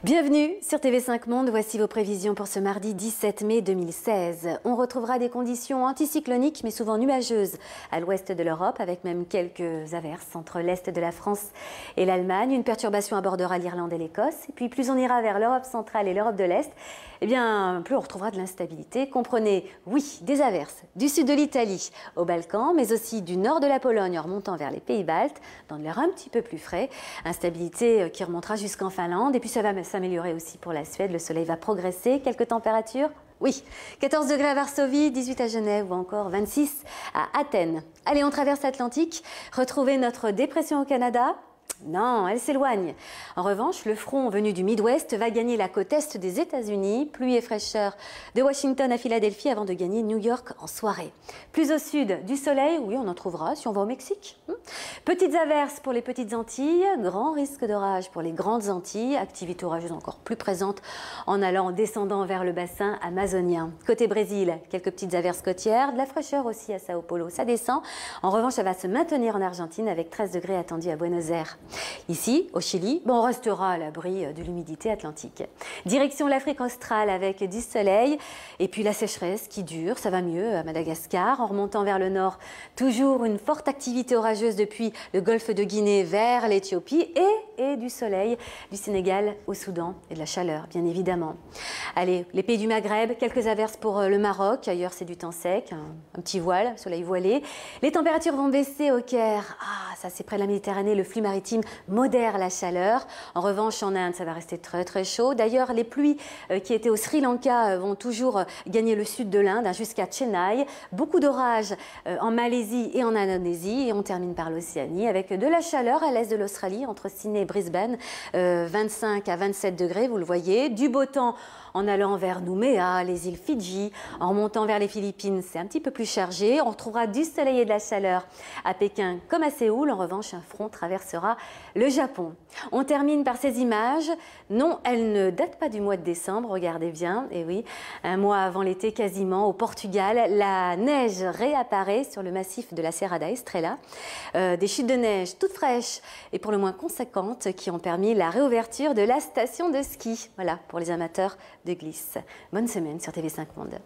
Bienvenue sur TV5 Monde, voici vos prévisions pour ce mardi 17 mai 2016. On retrouvera des conditions anticycloniques mais souvent nuageuses à l'ouest de l'Europe avec même quelques averses entre l'est de la France et l'Allemagne. Une perturbation abordera l'Irlande et l'Écosse. Et puis plus on ira vers l'Europe centrale et l'Europe de l'Est, eh bien plus on retrouvera de l'instabilité. Comprenez, oui, des averses du sud de l'Italie aux Balkans mais aussi du nord de la Pologne en remontant vers les Pays-Baltes dans de l'air un petit peu plus frais. Instabilité qui remontera jusqu'en Finlande et puis ça va s'améliorer aussi pour la Suède. Le soleil va progresser. Quelques températures? Oui, 14 degrés à Varsovie, 18 à Genève ou encore 26 à Athènes. Allez, on traverse l'Atlantique. Retrouvez notre dépression au Canada. Non, elle s'éloigne. En revanche, le front venu du Midwest va gagner la côte est des États-Unis. Pluie et fraîcheur de Washington à Philadelphie avant de gagner New York en soirée. Plus au sud, du soleil, oui, on en trouvera si on va au Mexique. Petites averses pour les petites Antilles, grand risque d'orage pour les grandes Antilles, activité orageuse encore plus présente en descendant vers le bassin amazonien. Côté Brésil, quelques petites averses côtières, de la fraîcheur aussi à Sao Paulo, ça descend. En revanche, ça va se maintenir en Argentine avec 13 degrés attendus à Buenos Aires. Ici, au Chili, on restera à l'abri de l'humidité atlantique. Direction l'Afrique australe avec du soleil et puis la sécheresse qui dure, ça va mieux à Madagascar. En remontant vers le nord, toujours une forte activité orageuse depuis le golfe de Guinée vers l'Éthiopie et du soleil du Sénégal au Soudan et de la chaleur, bien évidemment. Allez, les pays du Maghreb, quelques averses pour le Maroc. Ailleurs, c'est du temps sec, un petit voile, soleil voilé. Les températures vont baisser au Caire. Ah, ça c'est près de la Méditerranée, le flux maritime modère la chaleur. En revanche, en Inde, ça va rester très très chaud. D'ailleurs, les pluies qui étaient au Sri Lanka vont toujours gagner le sud de l'Inde jusqu'à Chennai. Beaucoup d'orages en Malaisie et en Indonésie. Et on termine par l'Océanie avec de la chaleur à l'est de l'Australie, entre Sydney et Brisbane, 25 à 27 degrés, vous le voyez. Du beau temps en allant vers Nouméa, les îles Fidji, en remontant vers les Philippines, c'est un petit peu plus chargé. On retrouvera du soleil et de la chaleur à Pékin comme à Séoul. En revanche, un front traversera le Japon. On termine par ces images. Non, elles ne datent pas du mois de décembre, regardez bien. Et oui, un mois avant l'été quasiment, au Portugal, la neige réapparaît sur le massif de la Serra da Estrela. Des chutes de neige toutes fraîches et pour le moins conséquentes qui ont permis la réouverture de la station de ski. Voilà, pour les amateurs de glisse. Bonne semaine sur TV5 Monde.